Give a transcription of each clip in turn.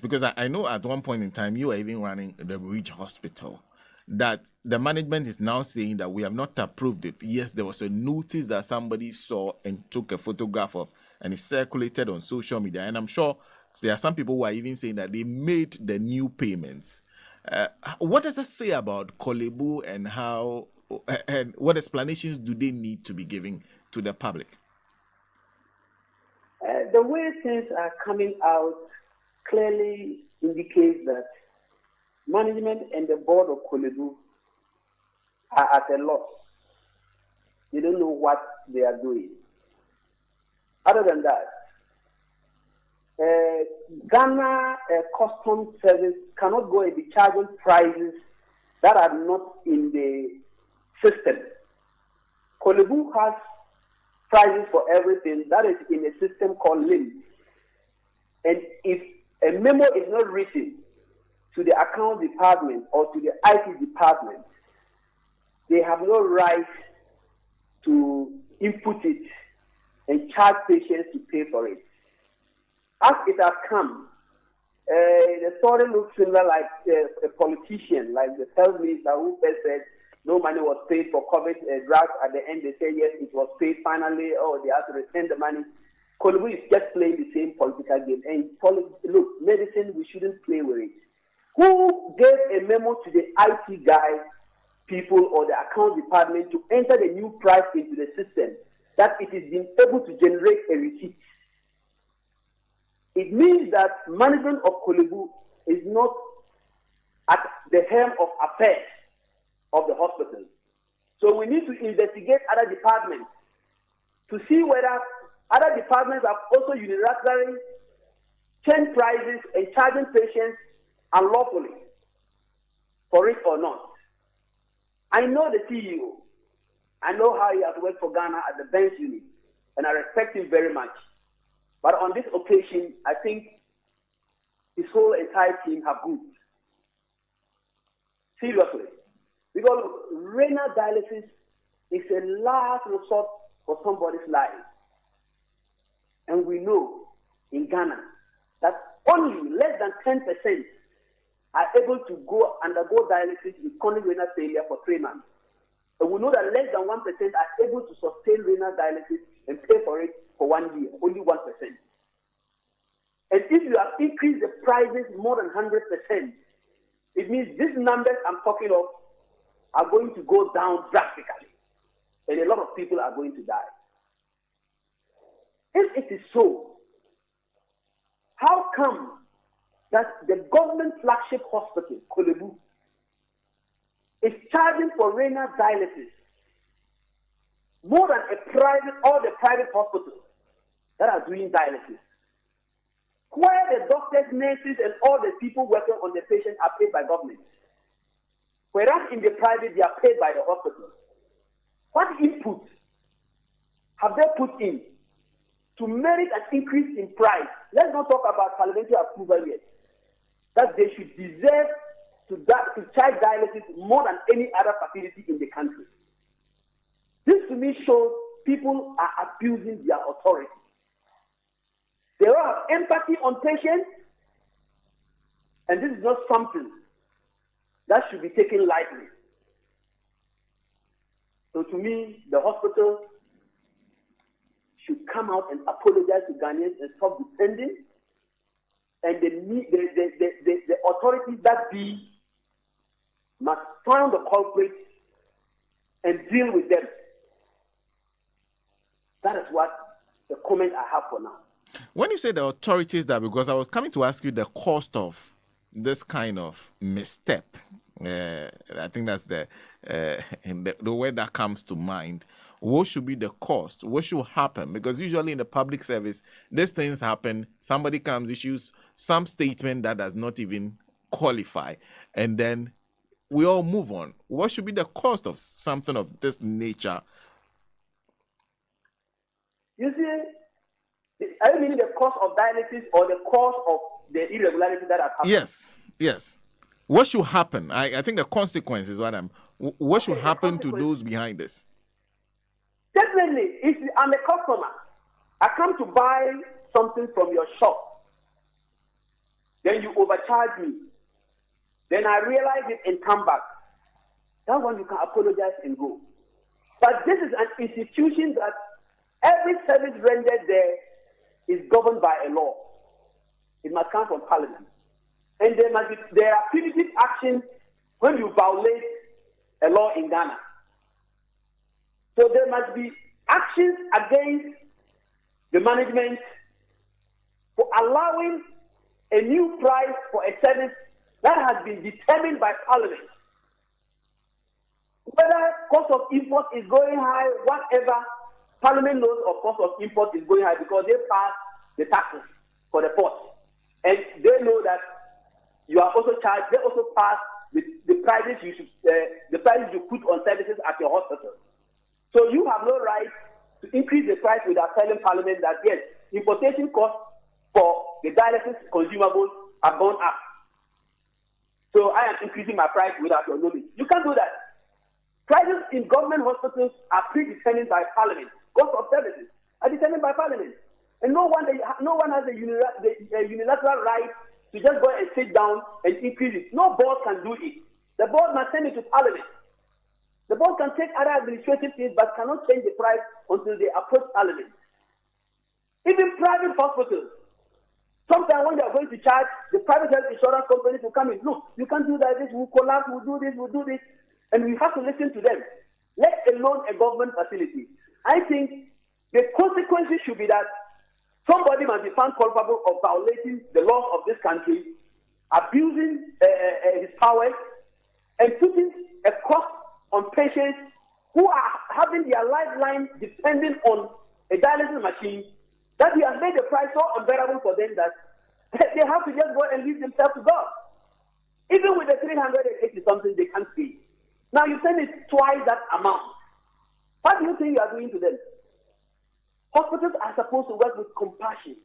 right? Because I know at one point in time you were even running the Ridge Hospital. That the management is now saying that we have not approved it. Yes, there was a notice that somebody saw and took a photograph of, and it circulated on social media. And I'm sure there are some people who are even saying that they made the new payments. What does that say about Korle-Bu and how, and what explanations do they need to be giving to the public? The way things are coming out clearly indicates that management and the board of Korle-Bu are at a loss. They don't know what they are doing. Other than that, Ghana Customs Service cannot go and be charging prices that are not in the system. Korle-Bu has prices for everything that is in a system called LIM. And if a memo is not written to the account department or to the IT department, they have no right to input it and charge patients to pay for it. As it has come, the story looks similar like a politician, like the health minister who first said no money was paid for COVID drugs. At the end, they say yes, it was paid finally, or they have to return the money. Korle-Bu is just playing the same political game. And look, medicine, we shouldn't play with it. Who gave a memo to the IT guy, people, or the account department to enter the new price into the system that it is being able to generate a receipt? It means that management of Korle-Bu is not at the helm of affairs of the hospital. So we need to investigate other departments to see whether other departments have also unilaterally changed prices and charging patients unlawfully for it or not. I know the CEO. I know how he has worked for Ghana at the bench unit, and I respect him very much. But on this occasion, I think his whole entire team have good. Seriously. Because renal dialysis is a last resort for somebody's life. And we know in Ghana that only less than 10% are able to undergo dialysis with chronic renal failure for 3 months. And we know that less than 1% are able to sustain renal dialysis and pay for it for 1 year, only 1%. And if you have increased the prices more than 100%, it means these numbers I'm talking of are going to go down drastically. And a lot of people are going to die. If it is so, how come that the government flagship hospital, Korle-Bu, is charging for renal dialysis more than all the private hospitals that are doing dialysis, where the doctors, nurses, and all the people working on the patient are paid by government, whereas in the private they are paid by the hospital? What input have they put in to merit an increase in price? Let's not talk about parliamentary approval yet. That they should deserve to charge dialysis more than any other facility in the country. This to me shows people are abusing their authority. They don't have empathy on patients, and this is not something that should be taken lightly. So to me, the hospital should come out and apologize to Ghanaians and stop depending. And the authorities that be must find the culprits and deal with them. That is what the comment I have for now. When you say the authorities that, because I was coming to ask you the cost of this kind of misstep, I think that's the word that comes to mind. What should be the cost? What should happen? Because usually in the public service, these things happen. Somebody comes, issues some statement that does not even qualify, and then we all move on. What should be the cost of something of this nature? You see, I mean the cost of dialysis or the cost of the irregularity that has happened? Yes. What should happen? I think the consequence is what should happen to those behind this? Definitely, if I'm a customer, I come to buy something from your shop. then you overcharge me, then I realize it and come back. That one you can apologize and go. But this is an institution that every service rendered there is governed by a law. It must come from Parliament. And there are punitive actions when you violate a law in Ghana. So there must be actions against the management for allowing a new price for a service that has been determined by Parliament. Whether cost of import is going high, whatever, Parliament knows of cost of import is going high because they pass the taxes for the port. And they know that you are also charged, they also pass the prices you put on services at your hospital. So you have no right to increase the price without telling Parliament that yes, importation costs for the dialysis consumables have gone up. So I am increasing my price without your knowledge. You can't do that. Prices in government hospitals are predetermined by Parliament. Cost of services are determined by Parliament. And no one has a unilateral right to just go and sit down and increase it. No board can do it. The board must send it to Parliament. The board can take other administrative things but cannot change the price until they approach Parliament. Even private hospitals, sometimes when they are going to charge, the private health insurance companies will come in. Look, you can't do that, this will collapse, we'll do this. And we have to listen to them, let alone a government facility. I think the consequences should be that somebody must be found culpable of violating the laws of this country, abusing his powers, and putting a cost on patients who are having their lifeline depending on a dialysis machine, that he has made the price so unbearable for them that they have to just go and leave themselves to God. Even with the 380 something, they can't pay. Now you send it twice that amount. What do you think you are doing to them? Hospitals are supposed to work with compassion.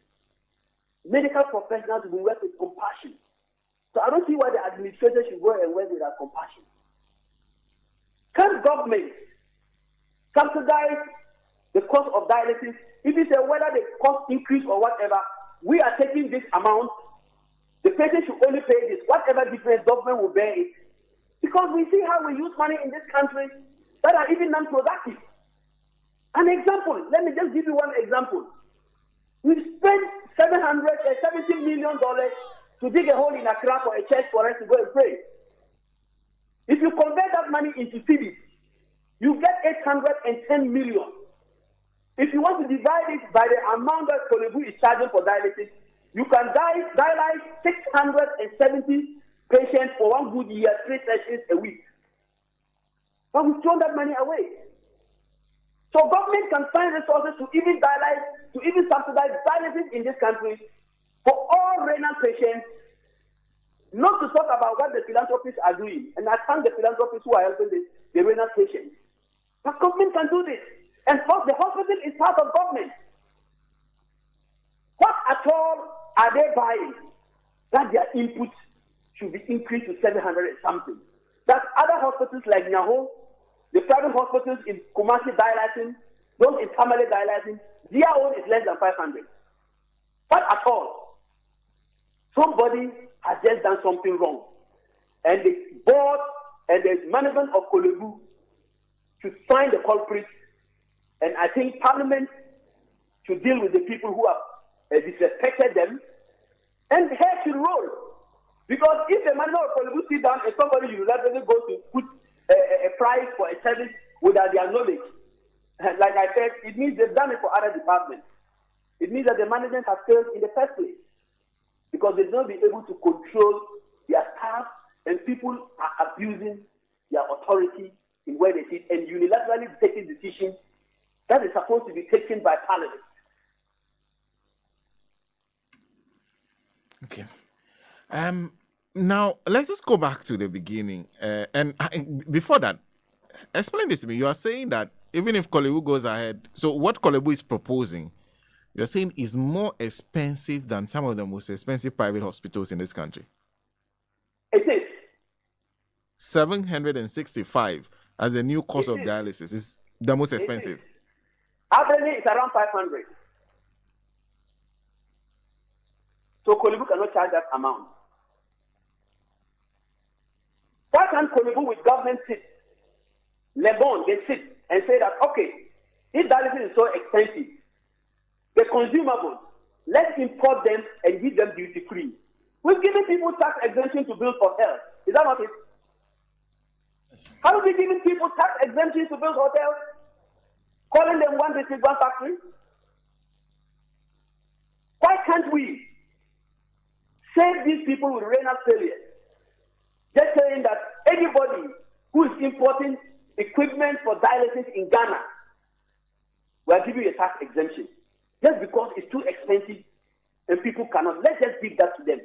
Medical professionals will work with compassion. So I don't see why the administrator should go and work without compassion. Can government subsidize the cost of dialysis? If it's whether the cost increase or whatever, we are taking this amount. The patient should only pay this. Whatever difference, government will bear it. Because we see how we use money in this country that are even non-productive. An example, let me just give you one example. We spent $70 million to dig a hole in Accra for a church for us to go and pray. If you convert that money into cedis, you get 810 million. If you want to divide it by the amount that Korle-Bu'S is charging for dialysis, you can dialyze 670 patients for one good year, 3 sessions a week. But we've thrown that money away. So government can find resources to even subsidize dialysis in this country for all renal patients, not to talk about what the philanthropists are doing. And I thank the philanthropists who are helping the renal patients. But government can do this. And the hospital is part of government. What at all are they buying that their input should be increased to 700 and something? That other hospitals like Nyaho, the private hospitals in Kumasi dialyzing, those in Tamale dialyzing, their own is less than 500. What at all? Somebody has just done something wrong. And the board and the management of Korle-Bu'S should find the culprits. And I think Parliament should deal with the people who have disrespected them. And the head should roll. Because if the manager of Korle-Bu'S sit down and somebody unilaterally goes to put a price for a service without their knowledge, like I said, it means they've done it for other departments. It means that the management has failed in the first place. Because they've not been able to control their staff, and people are abusing their authority in where they sit and unilaterally taking decisions that is supposed to be taken by Parliament. Okay. Now, let's just go back to the beginning. Before that, explain this to me. You are saying that even if Korle-Bu'S goes ahead, so what Korle-Bu'S is proposing, you're saying is more expensive than some of the most expensive private hospitals in this country? It is. 765 as the new cost of dialysis is the most expensive. Average is around 500. So Korle-Bu cannot charge that amount. Why can't Korle-Bu with government sit, Lebon, they sit and say that, okay, if dialysis is so expensive, the consumables, let's import them and give them duty free. We've given people tax exemption to build hotels. Is that not it? Yes. How are we giving people tax exemptions to build hotels? Calling them one district, one factory? Why can't we save these people with renal failure? Just saying that anybody who is importing equipment for dialysis in Ghana will give you a tax exemption. Just because it's too expensive and people cannot. Let's just give that to them.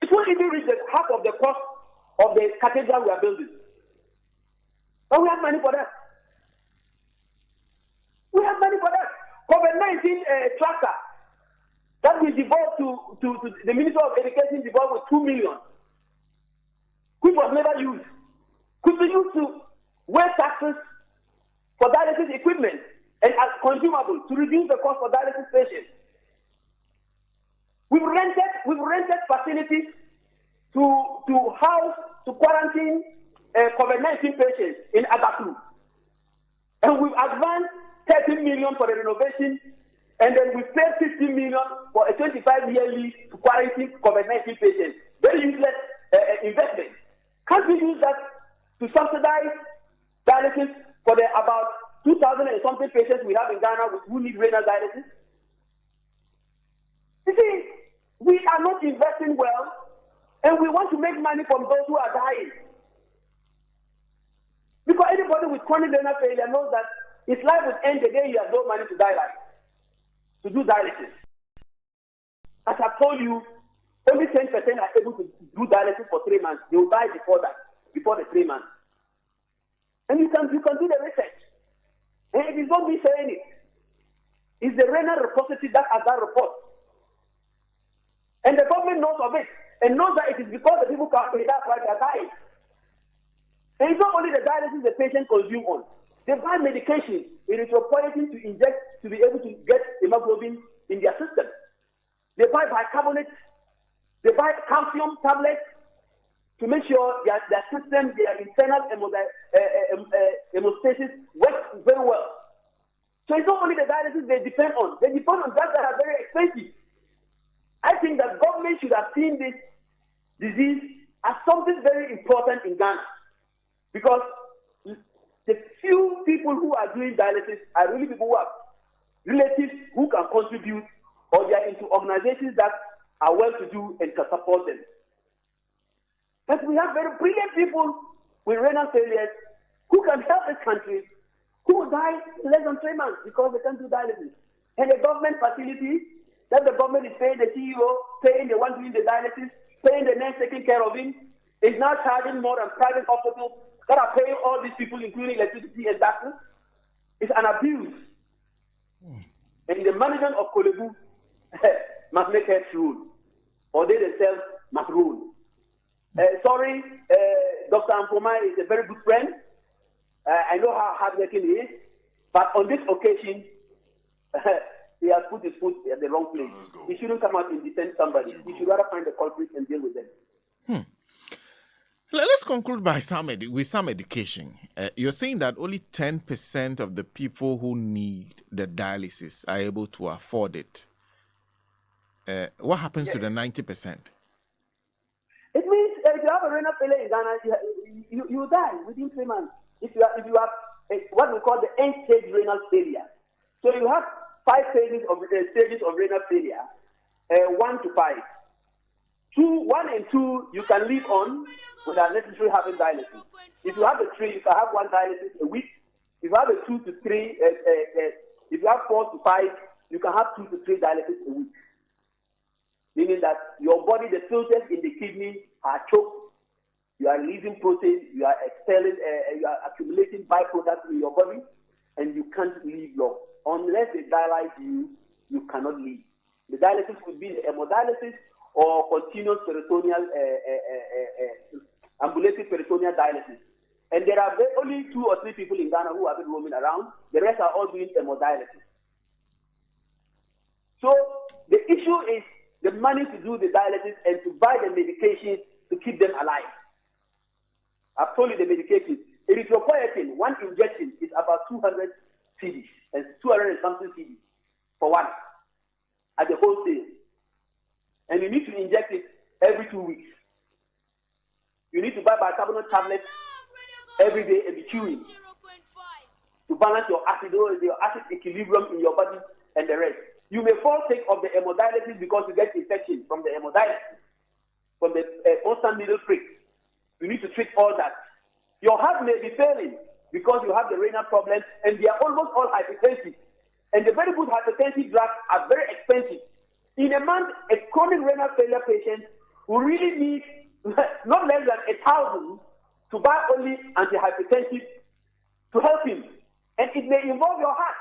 It won't even reach the half of the cost of the cathedral we are building. But we have money for that. We have money for that. COVID-19 tracker that we devolved to the Minister of Education devolved with 2 million, which was never used. Could be used to waive taxes for dialysis equipment and as consumables to reduce the cost for dialysis patients. We've rented facilities to house, to quarantine COVID-19 patients in Agatu. And we've advanced 13 million for the renovation, and then we paid 50 million for a 25-year lease to quarantine COVID-19 patients. Very useless investment. Can't we use that to subsidize dialysis for the about 2,000 and something patients we have in Ghana who need renal dialysis? You see, we are not investing well, and we want to make money from those who are dying. Because anybody with chronic renal failure knows that his life will end the day he has no money to do dialysis. As I told you, only 10% are able to do dialysis for 3 months. They will die before the 3 months. And you can do the research. And it is not me saying it. It's the renal repository that has that report. And the government knows of it and knows that it is because the people can't pay, that's why they are dying. And it's not only the dialysis the patient consume on. They buy medication, erythropoietin to inject to be able to get hemoglobin in their system. They buy bicarbonate, they buy calcium tablets to make sure their system, their internal hemostasis works very well. So it's not only the dialysis they depend on drugs that are very expensive. I think that government should have seen this disease as something very important in Ghana, because the few people who are doing dialysis are really people who have relatives who can contribute, or they are into organizations that are well-to-do and can support them. But we have very brilliant people with renal failures who can help this country, who will die in less than 3 months because they can't do dialysis. And the government facility that the government is paying the CEO, paying the one doing the dialysis, paying the nurse taking care of him, is now charging more than private hospitals that are paying all these people, including electricity and taxes. It's an abuse. And the management of Korle-Bu must make heads rule, or they themselves must rule. Sorry, Dr. Ampoma is a very good friend. I know how hardworking he is, but on this occasion, he has put his foot at the wrong place. He shouldn't come out and defend somebody. He should rather find the culprit and deal with them. Let's conclude with some education. You're saying that only 10% of the people who need the dialysis are able to afford it. What happens to the 90%? It means if you have a renal failure in Ghana, you die within 3 months. If you have what we call the end-stage renal failure. So you have 5 stages of renal failure, 1 to 5. 1 and 2, you can live on without necessarily having dialysis. If you have a 3, you can have 1 dialysis a week. If you have a 2 to 3, if you have 4 to 5, you can have 2 to 3 dialysis a week. Meaning that your body, the filters in the kidney are choked. You are releasing protein, you are expelling, you are accumulating byproducts in your body, and you can't live long. Unless they dialyze you, you cannot live. The dialysis could be hemodialysis or continuous peritoneal, ambulatory peritoneal dialysis. And there are only 2 or 3 people in Ghana who have been roaming around. The rest are all doing hemodialysis. So the issue is the money to do the dialysis and to buy the medication to keep them alive. I've told you the medication. Erythropoietin, one injection is about 200 cedis, and 200 and something cedis for one at the wholesale. And you need to inject it every 2 weeks. You need to buy bicarbonate tablets every day and be chewing to balance your acid equilibrium in your body and the rest. You may fall sick of the hemodialysis because you get infection from the hemodialysis, from the constant needle prick. You need to treat all that. Your heart may be failing because you have the renal problems, and they are almost all hypertensive. And the very good hypertensive drugs are very expensive. In a month, a chronic renal failure patient will really need not less than 1,000 to buy only antihypertensive to help him. And it may involve your heart.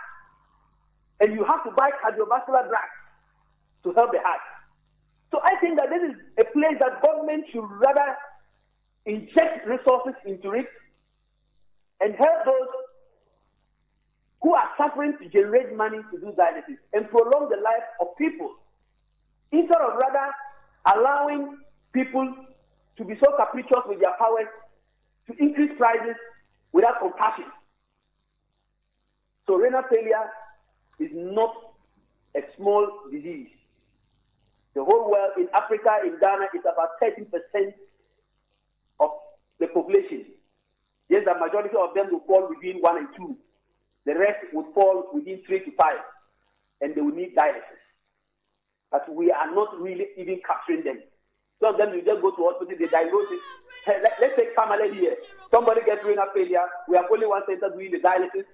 And you have to buy cardiovascular drugs to help the heart. So I think that this is a place that government should rather inject resources into it and help those who are suffering to generate money to do dialysis and prolong the life of people, instead of rather allowing people to be so capricious with their powers to increase prices without compassion. So renal failure is not a small disease. The whole world, in Africa, in Ghana, is about 13% of the population. Yes, the majority of them will fall within 1 and 2. The rest would fall within 3 to 5, and they will need dialysis. But we are not really even capturing them. Some of them, you just go to hospital, they diagnose it. Hey, let's take family here. Somebody gets renal failure. We have only one center doing the dialysis,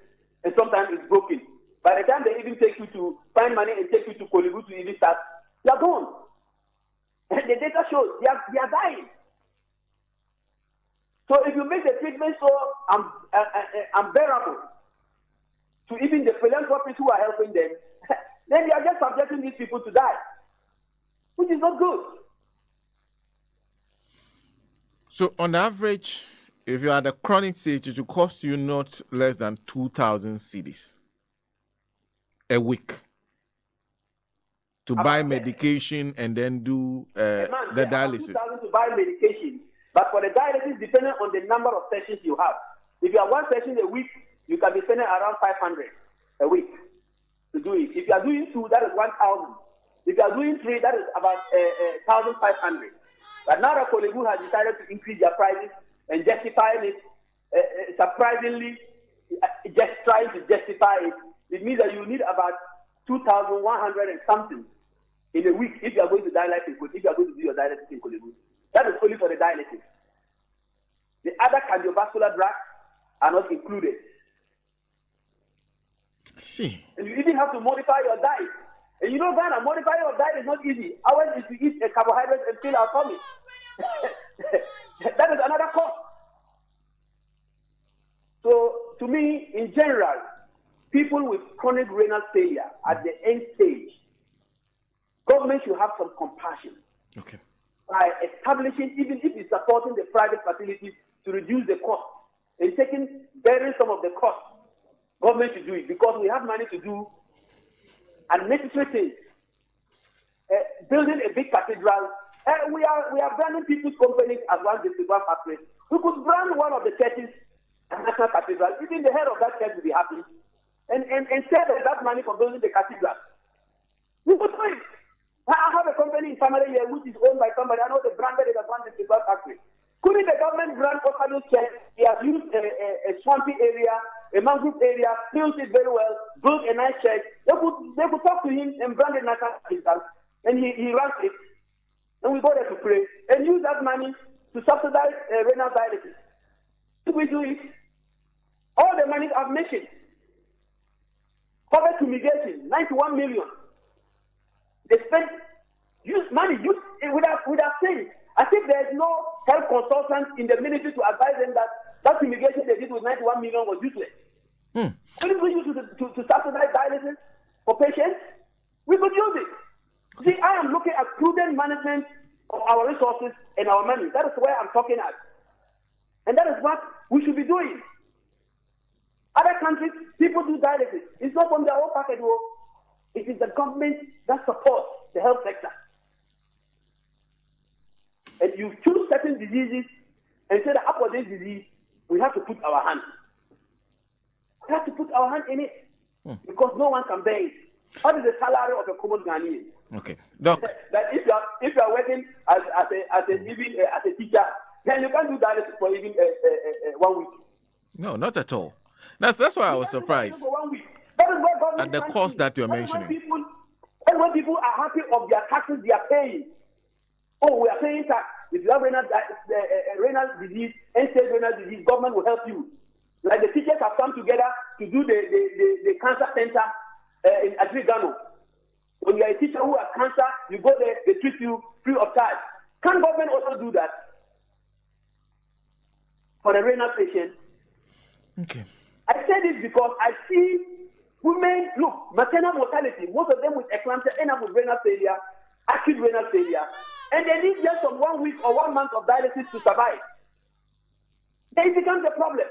and sometimes it's broken. By the time they even take you to find money and take you to Korle-Bu'S to even start, they are gone. And the data shows they are dying. So if you make the treatment so unbearable to even the philanthropists who are helping them, then you are just subjecting these people to die, which is not good. So on average, if you are at a chronic stage, it will cost you not less than 2,000 cedis a week to buy medication and then do the dialysis. 2,000 to buy medication, but for the dialysis, depending on the number of sessions you have. If you have one session a week, you can be spending around 500 a week to do it. If you are doing 2, that is 1,000. If you are doing 3, that is about 1,500. But now that Korle-Bu'S has decided to increase their prices and justifying it, surprisingly, just trying to justify it, it means that you need about 2,100 and something in a week if you are going to dialysis, if you are going to do your dialysis in Korle-Bu'S. That is only for the dialysis. The other cardiovascular drugs are not included. I see. And you even have to modify your diet. And you know, Ghana, modify your diet is not easy. Ours is to eat a carbohydrate and fill our tummy. That is another cost. So, to me, in general, people with chronic renal failure at the end stage, government should have some compassion. Okay. By establishing, even if it's supporting the private facilities to reduce the cost and bearing some of the cost, government should do it because we have money to do unnecessary things. Building a big cathedral. We are branding people's companies as one distribution factory. We could brand one of the churches as national cathedral. Even the head of that church will be happy and sell that money for building the cathedral. We could do it. I have a company in family here which is owned by somebody. I know they branded it as one distribution factory. Couldn't the government brand Okano's church? He has used a swampy area, a mangrove area, built it very well, built a nice church. They could talk to him and brand it national cathedral, and he runs it. And we go there to pray and use that money to subsidize renal dialysis. If we do it, all the money I've mentioned, poverty mitigation, 91 million. They spend money without saying. I think there is no health consultant in the ministry to advise them that fumigation they did with 91 million was useless. Couldn't we use it to subsidize dialysis for patients? We could use it. See, I am looking at prudent management of our resources and our money. That is where I'm talking at. And that is what we should be doing. Other countries, people do dialysis. It's not from their own pocket. It is the government that supports the health sector. and you choose certain diseases and say that upon this disease, we have to put our hand. We have to put our hand in it because no one can bear it. What is the salary of a common Ghanaian? Okay, Doc. That if you are working as a teacher, then you can't do dialysis for even 1 week. No, not at all. That's why I was surprised For 1 week. That is what government at the cost that you're mentioning. When people are happy of their taxes they are paying. Oh, we are paying tax. If you have renal disease, end-stage renal disease, government will help you. Like the teachers have come together to do the cancer center in Adrigano. When you are a teacher who has cancer, you go there, they treat you free of charge. Can government also do that for the renal patient? Okay. I say this because I see women, look, maternal mortality, most of them with eclampsia end up with renal failure, acute renal failure, and they need just from 1 week or 1 month of dialysis to survive. Then it becomes a problem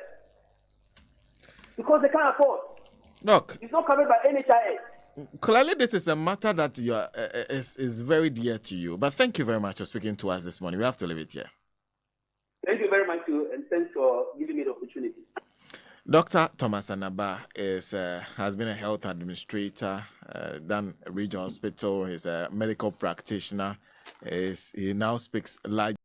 because they can't afford. Look, it's not covered by NHIS. Clearly, this is a matter that you are, is very dear to you. But thank you very much for speaking to us this morning. We have to leave it here. Thank you very much, and thanks for giving me the opportunity. Dr. Thomas Anaba has been a health administrator, done a regional hospital. He's a medical practitioner. He now speaks large.